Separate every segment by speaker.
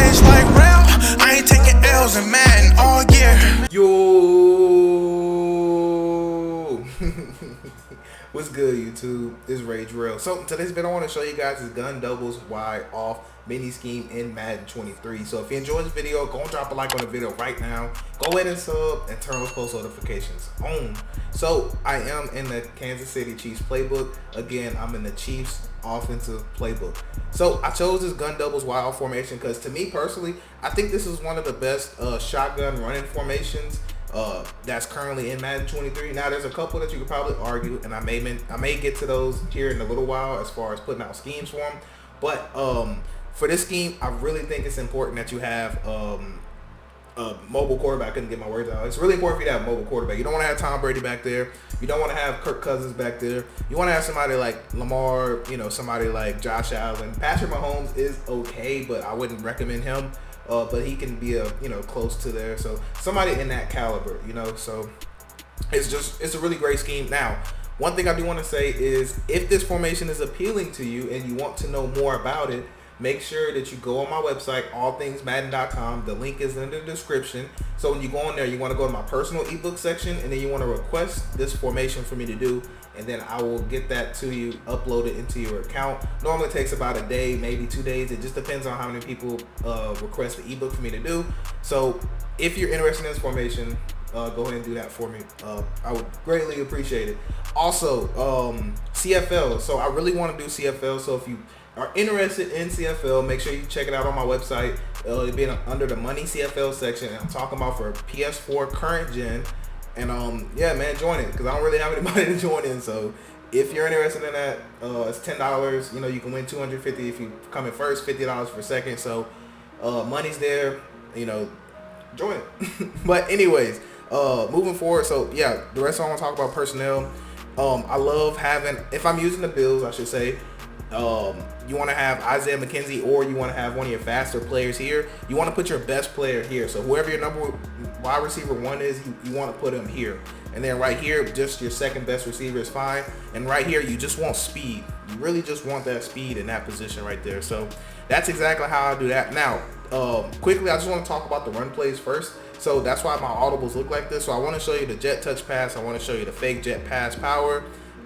Speaker 1: rage like real. I ain't taking L's in Madden all year.
Speaker 2: Yo, what's good, YouTube? It's Rage Real. So today's video I want to show you guys is gun doubles wide off mini scheme in Madden 23. So if you enjoyed this video, go and drop a like on the video right now. Go ahead and sub and turn those post notifications on. So I am in the Kansas City Chiefs playbook. Again, I'm in the Chiefs offensive playbook. So I chose this gun doubles wide off formation because to me personally, I think this is one of the best shotgun running formations that's currently in Madden 23. Now there's a couple that you could probably argue, and I may get to those here in a little while as far as putting out schemes for them. But for this scheme, I really think it's important that you have a mobile quarterback. I couldn't get my words out. It's really important for you to have a mobile quarterback. You don't want to have Tom Brady back there. You don't want to have Kirk Cousins back there. You want to have somebody like Lamar, somebody like Josh Allen. Patrick Mahomes is okay, but I wouldn't recommend him. But he can be close to there. So somebody in that caliber, So it's a really great scheme. Now, one thing I do want to say is if this formation is appealing to you and you want to know more about it, make sure that you go on my website, allthingsmadden.com. The link is in the description. So when you go on there, you want to go to my personal ebook section, and then you want to request this formation for me to do, and then I will get that to you, upload it into your account. Normally it takes about a day, maybe 2 days. It just depends on how many people request the ebook for me to do. So if you're interested in this formation, go ahead and do that for me. I would greatly appreciate it. Also, CFL. So I really want to do CFL. So if you are interested in CFL, make sure you check it out on my website. It'll be under the Money CFL section, and I'm talking about for PS4 current gen. And yeah, man, join it because I don't really have anybody to join in. So if you're interested in that, it's $10. You can win $250 if you come in first, $50 for second. So money's there. Join it. But anyways, moving forward. So yeah, the rest I want to talk about personnel. I love having, if I'm using the Bills, I should say. You want to have Isaiah McKenzie, or you want to have one of your faster players here. You want to put your best player here. So whoever your number wide receiver one is, you want to put him here. And then right here, just your second best receiver is fine. And right here, you just want speed. You really just want that speed in that position right there. So that's exactly how I do that. Now, quickly, I just want to talk about the run plays first. So that's why my audibles look like this. So I want to show you the jet touch pass. I want to show you the fake jet pass power,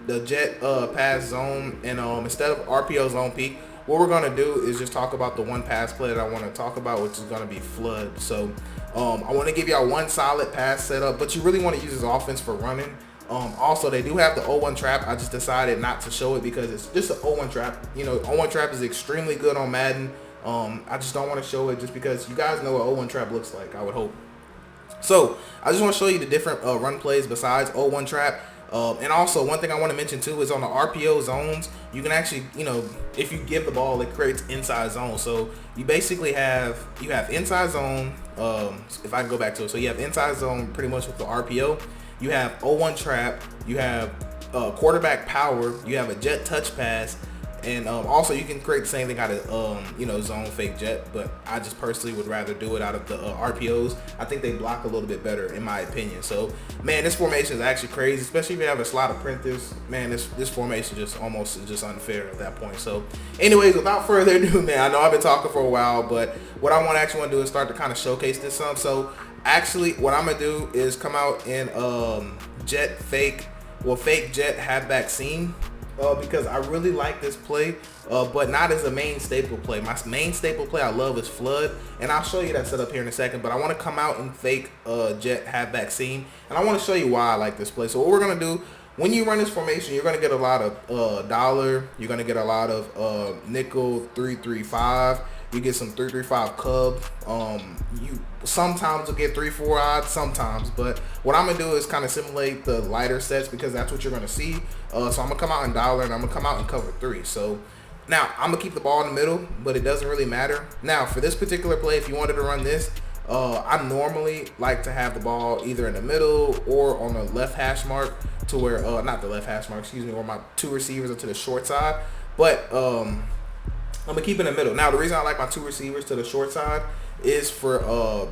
Speaker 2: the jet pass zone, and instead of RPO zone peak, what we're going to do is just talk about the one pass play that I want to talk about, which is going to be flood. So I want to give y'all one solid pass setup, but you really want to use this offense for running. Also, they do have the 0-1 trap. I just decided not to show it because it's just an 0-1 trap. 0-1 trap is extremely good on Madden. I just don't want to show it just because you guys know what 0-1 trap looks like, I would hope. So I just want to show you the different run plays besides 0-1 trap. And also, one thing I want to mention too is on the RPO zones, you can actually, if you give the ball, it creates inside zone. So you basically have inside zone. If I can go back to it, so you have inside zone pretty much with the RPO. You have 0-1 trap. You have quarterback power. You have a jet touch pass. And also, you can create the same thing out of zone fake jet, but I just personally would rather do it out of the RPOs. I think they block a little bit better, in my opinion. So, man, this formation is actually crazy, especially if you have a slot of printers. Man, this formation just almost is just unfair at that point. So, anyways, without further ado, man, I know I've been talking for a while, but what I actually want to do is start to kind of showcase this some. So, actually, what I'm gonna do is come out in fake jet halfback seam. Because I really like this play, but not as a main staple play. My main staple play I love is flood, and I'll show you that setup here in a second. But I want to come out and fake jet halfback seam, and I want to show you why I like this play. So what we're gonna do when you run this formation, you're gonna get a lot of dollar. You're gonna get a lot of nickel 3-3-5. You get some 3-3-5 cub. You sometimes will get 3-4 odds, sometimes. But what I'm gonna do is kind of simulate the lighter sets because that's what you're gonna see. So I'm gonna come out in dollar and I'm gonna come out in cover 3. So now I'm gonna keep the ball in the middle, but it doesn't really matter. Now for this particular play, if you wanted to run this, I normally like to have the ball either in the middle or on the left hash mark to where not the left hash mark, excuse me, where my two receivers are to the short side. But I'm gonna keep it in the middle. Now, the reason I like my two receivers to the short side is for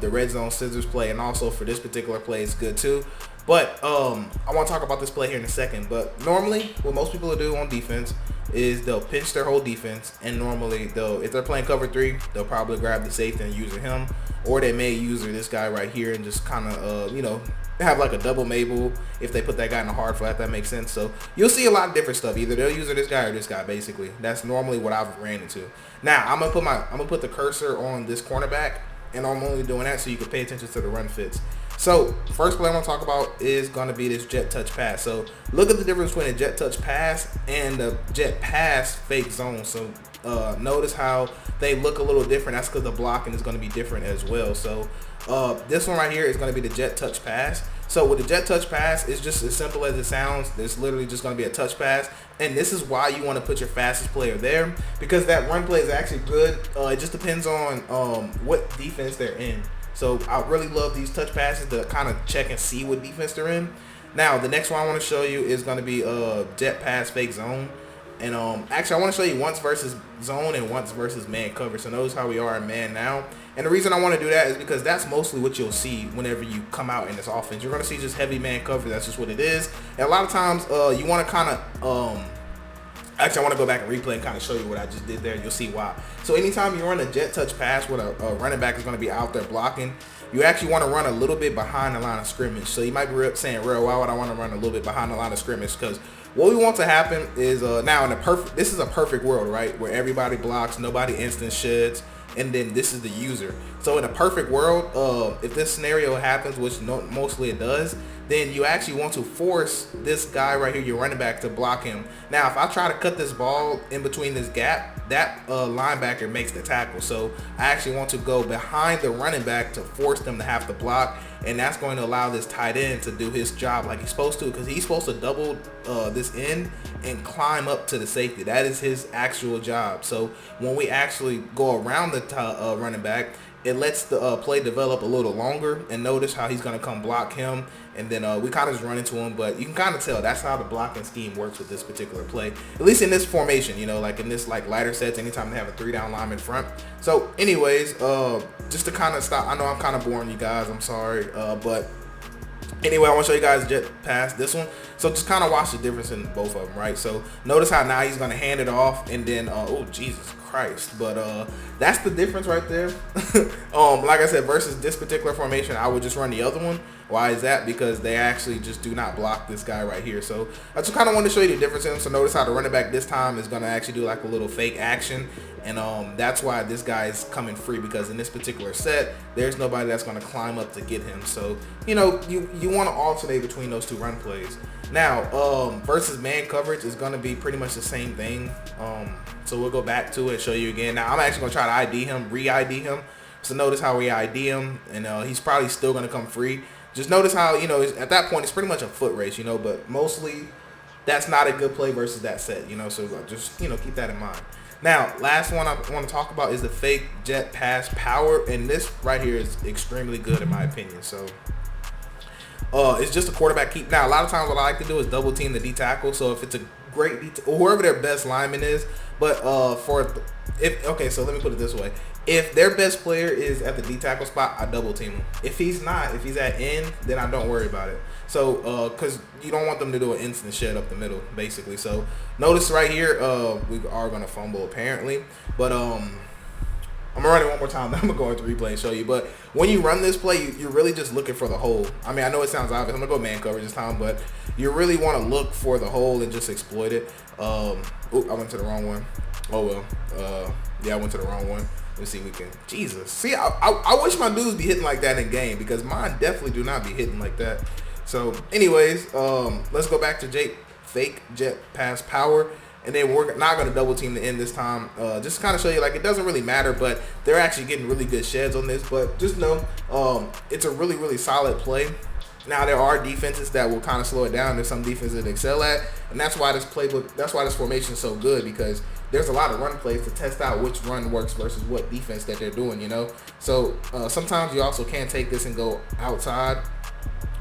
Speaker 2: the red zone scissors play, and also for this particular play, it's good too. But I want to talk about this play here in a second. But normally, what most people will do on defense, is they'll pinch their whole defense, and normally if they're playing cover 3, they'll probably grab the safety and use him, or they may use this guy right here and just kind of have like a double Mabel if they put that guy in a hard flat. That makes sense. So you'll see a lot of different stuff. Either they'll use this guy or this guy. Basically, that's normally what I've ran into. Now I'm gonna put the cursor on this cornerback, and I'm only doing that so you can pay attention to the run fits. So first play I'm gonna talk about is gonna be this jet touch pass. So look at the difference between a jet touch pass and the jet pass fake zone. So notice how they look a little different. That's because the blocking is gonna be different as well. So this one right here is going to be the jet touch pass. So with the jet touch pass, it's just as simple as it sounds. It's literally just going to be a touch pass, and this is why you want to put your fastest player there, because that run play is actually good. It just depends on what defense they're in. So I really love these touch passes to kind of check and see what defense they're in. Now the next one I want to show you is going to be jet pass fake zone. And actually, I want to show you once versus zone and once versus man coverage. So notice how we are in man now. And the reason I want to do that is because that's mostly what you'll see whenever you come out in this offense. You're going to see just heavy man coverage. That's just what it is. And a lot of times you want to kind of actually, I want to go back and replay and kind of show you what I just did there. You'll see why. So anytime you run a jet touch pass where a running back is going to be out there blocking, you actually want to run a little bit behind the line of scrimmage. So you might be saying, "Real, why would I want to run a little bit behind the line of scrimmage?" Because what we want to happen is now this is a perfect world, right, where everybody blocks, nobody instant sheds, and then this is the user. So in a perfect world, if this scenario happens, which mostly it does, then you actually want to force this guy right here, your running back, to block him. Now, if I try to cut this ball in between this gap, that linebacker makes the tackle. So I actually want to go behind the running back to force them to have to block, and that's going to allow this tight end to do his job like he's supposed to, because he's supposed to double this end and climb up to the safety. That is his actual job. So when we actually go around the running back, it lets the play develop a little longer, and notice how he's going to come block him, and then we kind of just run into him. But you can kind of tell that's how the blocking scheme works with this particular play, at least in this formation, like in this lighter sets, anytime they have a 3-down lineman front. So anyways, just to kind of stop, I know I'm kind of boring you guys, I'm sorry, but anyway, I want to show you guys jet pass this one. So just kind of watch the difference in both of them, right? So notice how now he's going to hand it off, and then oh Jesus Christ, but that's the difference right there. Like I said, versus this particular formation, I would just run the other one. Why is that? Because they actually just do not block this guy right here. So I just kind of want to show you the difference in them. So notice how the running back this time is going to actually do like a little fake action, and that's why this guy is coming free, because in this particular set, there's nobody that's going to climb up to get him. So you want to alternate between those two run plays. Now versus man coverage is going to be pretty much the same thing. So we'll go back to it and show you again. Now I'm actually going to try to ID him, re-ID him. So notice how we ID him, and he's probably still going to come free. Just notice how, at that point, it's pretty much a foot race, but mostly that's not a good play versus that set, so just, keep that in mind. Now, last one I want to talk about is the fake jet pass power, and this right here is extremely good in my opinion. So it's just a quarterback keep. Now, a lot of times what I like to do is double team the D tackle. So if it's a great D, or whoever their best lineman is, but so let me put it this way. If their best player is at the D tackle spot, I double team him. If he's not, if he's at end, then I don't worry about it. So, because you don't want them to do an instant shed up the middle, basically. So, notice right here, we are going to fumble apparently. But I'm going to run it one more time. Then I'm going to go into replay and show you. But when you run this play, you're really just looking for the hole. I mean, I know it sounds obvious. I'm going to go man coverage this time. But you really want to look for the hole and just exploit it. I went to the wrong one. Oh, well. Yeah, I went to the wrong one. Let's see if we can. Jesus. See, I wish my dudes be hitting like that in game, because mine definitely do not be hitting like that. So, anyways, let's go back to fake jet pass power. And then we're not going to double team the end this time. Just to kind of show you, like, it doesn't really matter, but they're actually getting really good sheds on this. But just know it's a really, really solid play. Now, there are defenses that will kind of slow it down. There's some defenses that excel at. And that's why this formation is so good, because there's a lot of run plays to test out which run works versus what defense that they're doing, So sometimes you also can take this and go outside.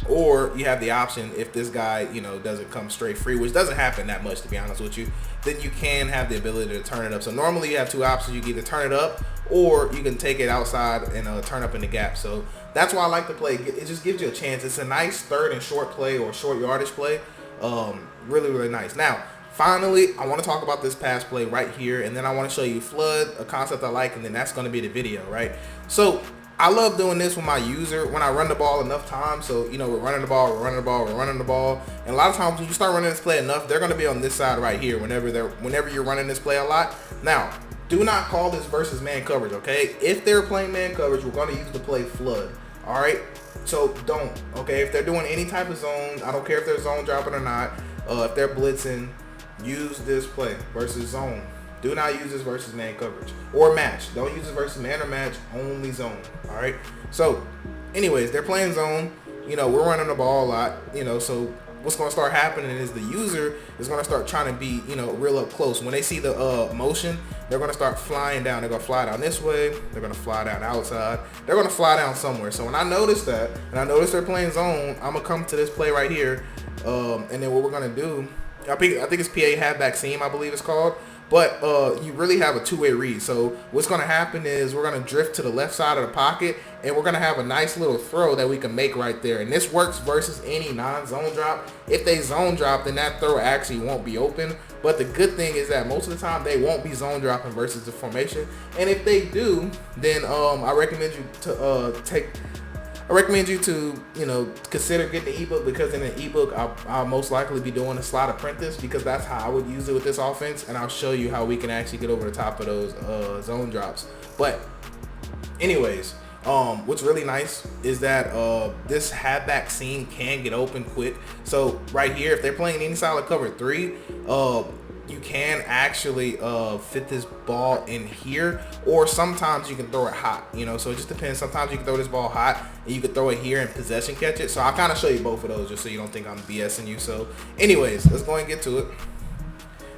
Speaker 2: Or you have the option, if this guy, doesn't come straight free, which doesn't happen that much, to be honest with you, then you can have the ability to turn it up. So normally you have two options. You can either turn it up, or you can take it outside and turn up in the gap. So that's why I like to play. It just gives you a chance. It's a nice third and short play, or short yardage play. Really, really nice. Now, finally, I want to talk about this pass play right here, and then I want to show you flood, a concept I like, and then that's going to be the video, right? So I love doing this with my user when I run the ball enough times. So, you know, we're running the ball, we're running the ball, we're running the ball. And a lot of times when you start running this play enough, they're going to be on this side right here whenever you're running this play a lot. Now, do not call this versus man coverage, okay? If they're playing man coverage, we're going to use the play flood, all right? So don't, okay? If they're doing any type of zone, I don't care if they're zone dropping or not. If they're blitzing, use this play versus zone. Do not use this versus man coverage or match. Don't use this versus man or match, only zone. All right. So anyways, they're playing zone. You know, we're running the ball a lot, you know, so what's going to start happening is the user is going to start trying to be, you know, real up close. When they see the motion, they're going to start flying down. They're going to fly down this way. They're going to fly down outside. They're going to fly down somewhere. So when I notice that, and I notice they're playing zone, I'm going to come to this play right here. And then what we're going to do, I think it's PA halfback seam, I believe it's called. But you really have a two-way read. So what's going to happen is we're going to drift to the left side of the pocket, and we're going to have a nice little throw that we can make right there. And this works versus any non-zone drop. If they zone drop, then that throw actually won't be open. But the good thing is that most of the time they won't be zone dropping versus the formation. And if they do, then I recommend you to you know, consider getting the ebook, because in the ebook I'll most likely be doing a slot apprentice, because that's how I would use it with this offense, and I'll show you how we can actually get over the top of those zone drops. But anyways, what's really nice is that this halfback seam can get open quick. So right here, if they're playing any solid cover 3, you can actually fit this ball in here, or sometimes you can throw it hot, you know, so it just depends. Sometimes you can throw this ball hot and you can throw it here and possession catch it. So I'll kind of show you both of those just so you don't think I'm BSing you. So anyways, let's go and get to it.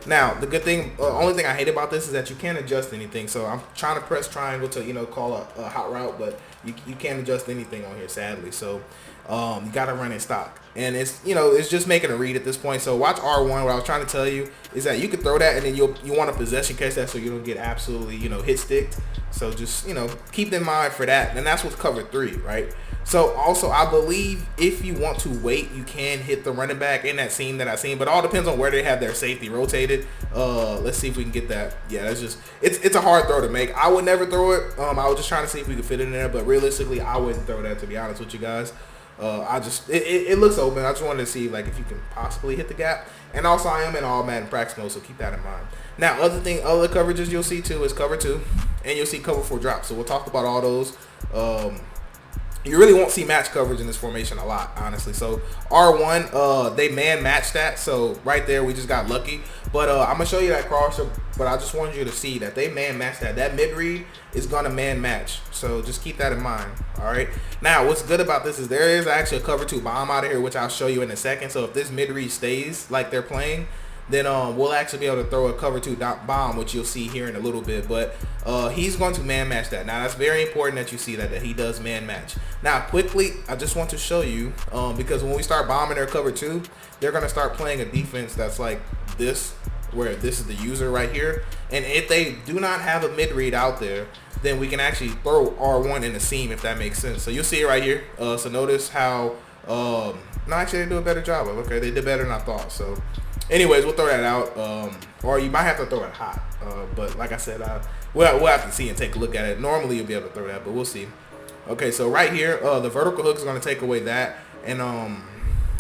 Speaker 2: Now, the good thing, only thing I hate about this is that you can't adjust anything. So I'm trying to press triangle to, you know, call a hot route, but you can't adjust anything on here, sadly. So you got to run in stock. And it's, you know, it's just making a read at this point. So watch R1. What I was trying to tell you is that you could throw that, and then you want to possession catch that so you don't get absolutely, you know, hit sticked. So just, you know, keep in mind for that. And that's with cover 3, right? So also, I believe if you want to wait, you can hit the running back in that seam that I seen, but it all depends on where they have their safety rotated. Let's see if we can get that. Yeah, that's just, it's a hard throw to make. I would never throw it. I was just trying to see if we could fit it in there, but realistically, I wouldn't throw that, to be honest with you guys. It looks open. I just wanted to see, like, if you can possibly hit the gap. And also, I am in all Madden practice mode, so keep that in mind. Now, other coverages you'll see too is cover 2, and you'll see cover 4 drops. So we'll talk about all those. You really won't see match coverage in this formation a lot, honestly. So R1, they man matched that. So right there, we just got lucky. But I'm gonna show you that crosser. But I just wanted you to see that they man matched that. That mid read is gonna man match. So just keep that in mind. All right. Now, what's good about this is there is actually a cover 2 bomb out of here, which I'll show you in a second. So if this mid read stays like they're playing, then we'll actually be able to throw a cover 2 bomb, which you'll see here in a little bit. But he's going to man match that. Now, that's very important that you see that he does man match. Now, quickly, I just want to show you, because when we start bombing their cover 2, they're going to start playing a defense that's like this, where this is the user right here. And if they do not have a mid read out there, then we can actually throw R1 in the seam, if that makes sense. So you'll see it right here. So notice how, no, actually they do a better job of it. Okay, they did better than I thought. So anyways, we'll throw that out, or you might have to throw it hot. But like I said, we'll have to see and take a look at it. Normally, you'll be able to throw that, but we'll see. Okay, so right here, the vertical hook is going to take away that. And,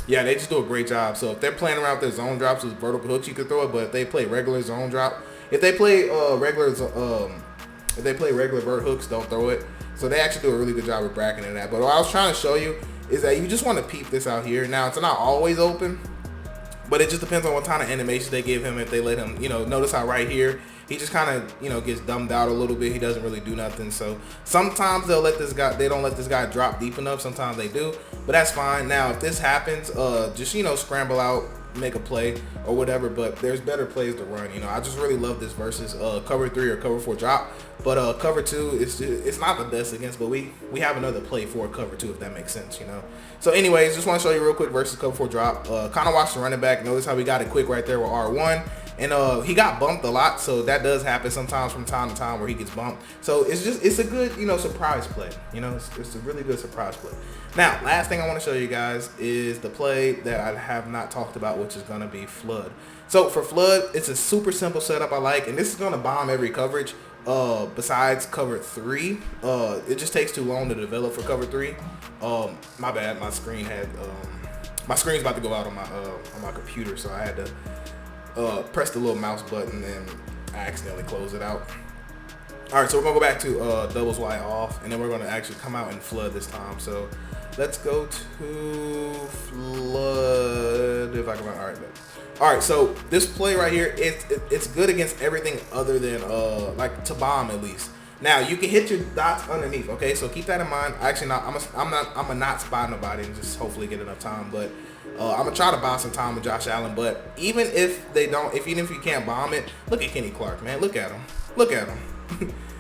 Speaker 2: yeah, they just do a great job. So if they're playing around with their zone drops with vertical hooks, you can throw it. But if they play regular zone drop, if they play regular vert hooks, don't throw it. So they actually do a really good job of bracketing that. But what I was trying to show you is that you just want to peep this out here. Now, it's not always open, but it just depends on what kind of animation they give him. If they let him, you know, notice how right here, he just kind of, you know, gets dumbed out a little bit. He doesn't really do nothing. So sometimes they don't let this guy drop deep enough. Sometimes they do, but that's fine. Now, if this happens, just, you know, scramble out, make a play or whatever. But there's better plays to run. You know, I just really love this versus cover 3 or cover 4 drop. But cover 2, it's not the best against, but we have another play for cover 2, if that makes sense, you know. So anyways, just want to show you real quick versus cover 4 drop. Kind of watch the running back. Notice how we got it quick right there with R1. And he got bumped a lot, so that does happen sometimes from time to time where he gets bumped. So it's a good, surprise play. It's a really good surprise play. Now, last thing I want to show you guys is the play that I have not talked about, which is going to be flood. So for flood, it's a super simple setup I like, and this is going to bomb every coverage besides cover 3. It just takes too long to develop for cover 3. My bad, my screen's about to go out on my computer, so I had to press the little mouse button and I accidentally closed it out. Alright, so we're gonna go back to doubles wide off, and then we're gonna actually come out and flood this time. So let's go to flood if I can. Alright, so this play right here, it's good against everything other than like to bomb at least. Now you can hit your dots underneath, okay? So keep that in mind. Actually, I'm not spot nobody and just hopefully get enough time, but I'm gonna try to buy some time with Josh Allen. But even if you can't bomb it, look at Kenny Clark, man. Look at him.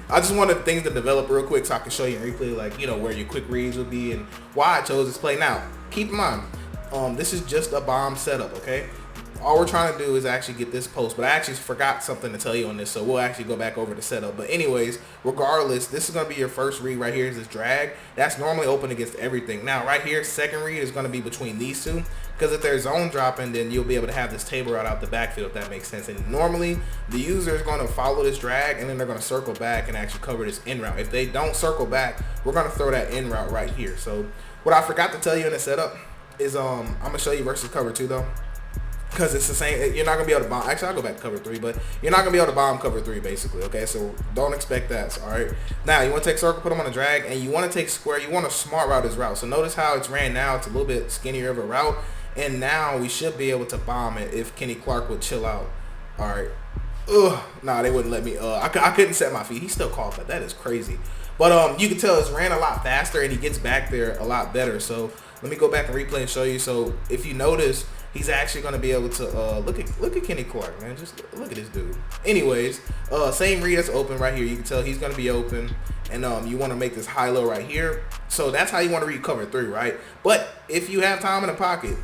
Speaker 2: I just wanted things to develop real quick so I can show you in replay, like, where your quick reads will be and why I chose this play. Now, keep in mind, this is just a bomb setup, okay? All we're trying to do is actually get this post, but I actually forgot something to tell you on this, so we'll actually go back over the setup. But anyways, regardless, this is going to be your first read right here is this drag. That's normally open against everything. Now, right here, second read is going to be between these two, because if they're zone dropping, then you'll be able to have this table route out the backfield, if that makes sense. And normally, the user is going to follow this drag, and then they're going to circle back and actually cover this in route. If they don't circle back, we're going to throw that in route right here. So what I forgot to tell you in the setup is I'm going to show you versus cover 2, though. Because it's the same, you're not going to be able to bomb. Actually, I'll go back to cover 3, but you're not going to be able to bomb cover 3, basically, okay? So don't expect that, all right? Now, you want to take circle, put them on a drag, and you want to take square. You want to smart route this route. So notice how it's ran now. It's a little bit skinnier of a route, and now we should be able to bomb it if Kenny Clark would chill out, all right? Nah, they wouldn't let me. I couldn't set my feet. He still called that. That is crazy. But you can tell it's ran a lot faster, and he gets back there a lot better. So let me go back and replay and show you. So if you notice, he's actually going to be able to look at Kenny Clark, man. Just look at this dude. Anyways, same read that's open right here. You can tell he's going to be open, and you want to make this high-low right here. So that's how you want to read cover 3, right? But if you have time in the pocket,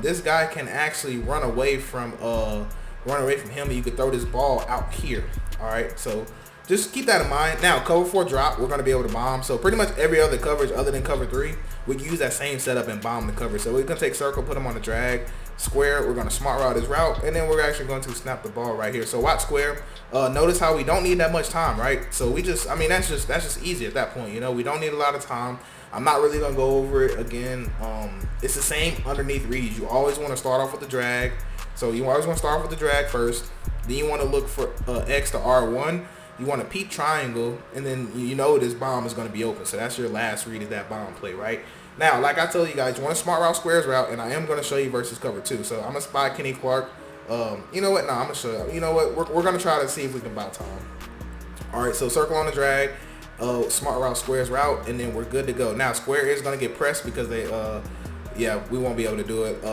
Speaker 2: this guy can actually run away from him, and you could throw this ball out here. All right, so just keep that in mind. Now, cover 4 drop, we're going to be able to bomb. So pretty much every other coverage other than cover 3, we can use that same setup and bomb the coverage. So we're going to take circle, put them on the drag. Square, we're going to smart route his route, and then we're actually going to snap the ball right here. So watch square. Notice how we don't need that much time, right? So that's just easy at that point. We don't need a lot of time. I'm not really going to go over it again. It's the same underneath reads. You always want to start off with the drag. So you always want to start off with the drag first. Then you want to look for X to R1. You want to peep triangle, and then this bomb is going to be open. So that's your last read of that bomb play, right? Now, like I told you guys, you want to smart route squares route, and I am going to show you versus cover 2. So I'm going to spy Kenny Clark. You know what? No, I'm going to show you. You know what? We're going to try to see if we can buy time. All right, so circle on the drag, smart route squares route, and then we're good to go. Now, square is going to get pressed because we won't be able to do it.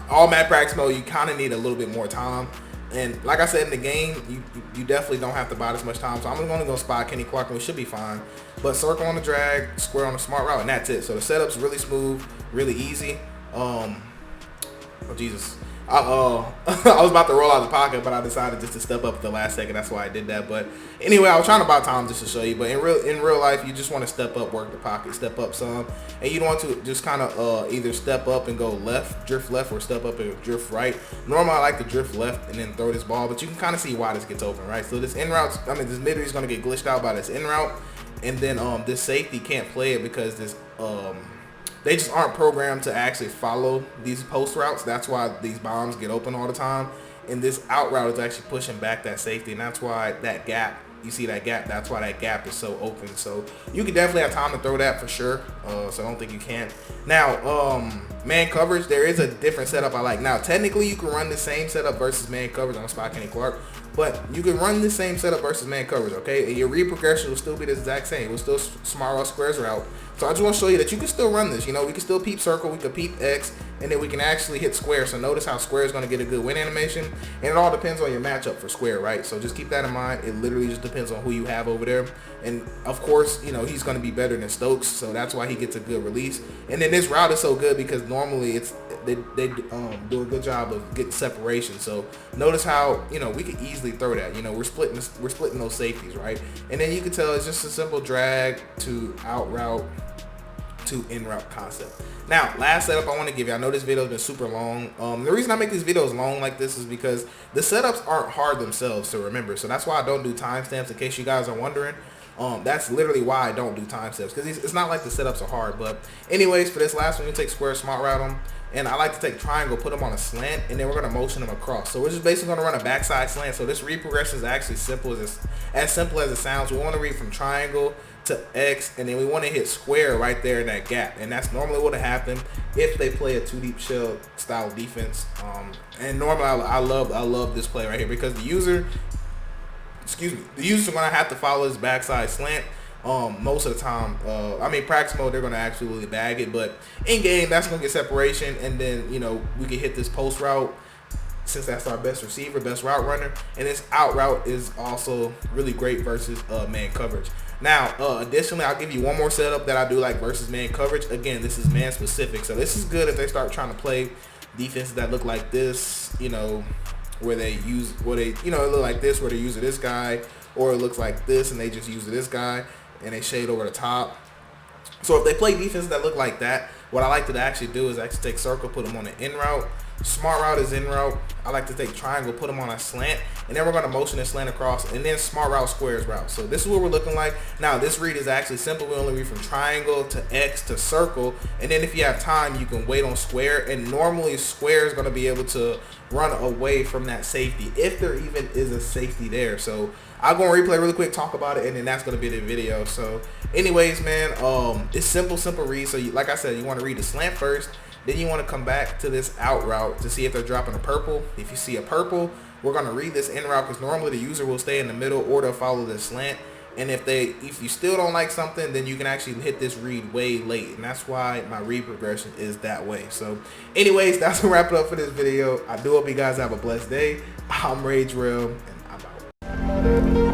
Speaker 2: All mad practice mode, you kind of need a little bit more time. And like I said in the game, you definitely don't have to buy this much time. So I'm going to go spot Kenny Clark, and we should be fine. But circle on the drag, square on the smart route, and that's it. So the setup's really smooth, really easy. Oh, Jesus. I was about to roll out the pocket, but I decided just to step up at the last second. That's why I did that. But anyway, I was trying to buy time just to show you. But in real life, you just want to step up, work the pocket, step up some. And you don't want to just kind of either step up and go left, drift left, or step up and drift right. Normally, I like to drift left and then throw this ball. But you can kind of see why this gets open, right? So this this mid read is going to get glitched out by this in route. And then this safety can't play it because this they just aren't programmed to actually follow these post routes. That's why these bombs get open all the time. And this out route is actually pushing back that safety, and that's why that gap, you see that gap, that's why that gap is so open. So you can definitely have time to throw that for sure. So I don't think you can. Now, man coverage, there is a different setup I like. Now, technically, you can run the same setup versus man coverage on spot Kenny Clark, but you can run the same setup versus man coverage, okay? And your read progression will still be the exact same. It will still smart route squares route. So I just want to show you that you can still run this. We can still peep circle, we can peep X, and then we can actually hit square. So notice how square is going to get a good win animation, and it all depends on your matchup for square, right? So just keep that in mind. It literally just depends on who you have over there. And of course, he's going to be better than Stokes, so that's why he gets a good release. And then this route is so good because normally they do a good job of getting separation. So notice how, you know, we could easily throw that. You know, we're splitting those safeties, right? And then you can tell it's just a simple drag to out route to in route concept. Now, last setup I want to give you. I know this video has been super long. The reason I make these videos long like this is because the setups aren't hard themselves to remember. So that's why I don't do timestamps, in case you guys are wondering. That's literally why I don't do timestamps, because it's not like the setups are hard. But anyways, for this last one, you take square, smart route them, and I like to take triangle, put them on a slant, and then we're going to motion them across. So we're just basically going to run a backside slant. So this read progression is actually simple as simple as it sounds. We want to read from triangle to X, and then we want to hit square right there in that gap, and that's normally what would happen if they play a two deep shell style defense. And normally I love this play right here, because the user's gonna have to follow his backside slant most of the time. I mean, practice mode, they're gonna absolutely bag it, but in game, that's gonna get separation, and then, you know, we can hit this post route, since that's our best receiver, best route runner, and this out route is also really great versus man coverage. Now, additionally, I'll give you one more setup that I do like versus man coverage. Again, this is man specific, so this is good if they start trying to play defenses that look like this, you know, where they it look like this, where they're using this guy, or it looks like this and they just use this guy and they shade over the top. So if they play defenses that look like that, what I like to actually do is actually take circle, put them on an in route. Smart route is in route. I like to take triangle, put them on a slant, and then we're going to motion and slant across, and then smart route, squares route. So this is what we're looking like. Now, this read is actually simple. We only read from triangle to X to circle, and then if you have time, you can wait on square, and normally square is going to be able to run away from that safety, if there even is a safety there. So I'll go and replay really quick, talk about it, and then that's going to be the video. So anyways, man, it's simple read. So like I said, you want to read the slant first. Then you want to come back to this out route to see if they're dropping a purple. If you see a purple, we're going to read this in route, because normally the user will stay in the middle or they'll follow the slant. And if you still don't like something, then you can actually hit this read way late. And that's why my read progression is that way. So anyways, that's going to wrap it up for this video. I do hope you guys have a blessed day. I'm Rage Real, and I'm out.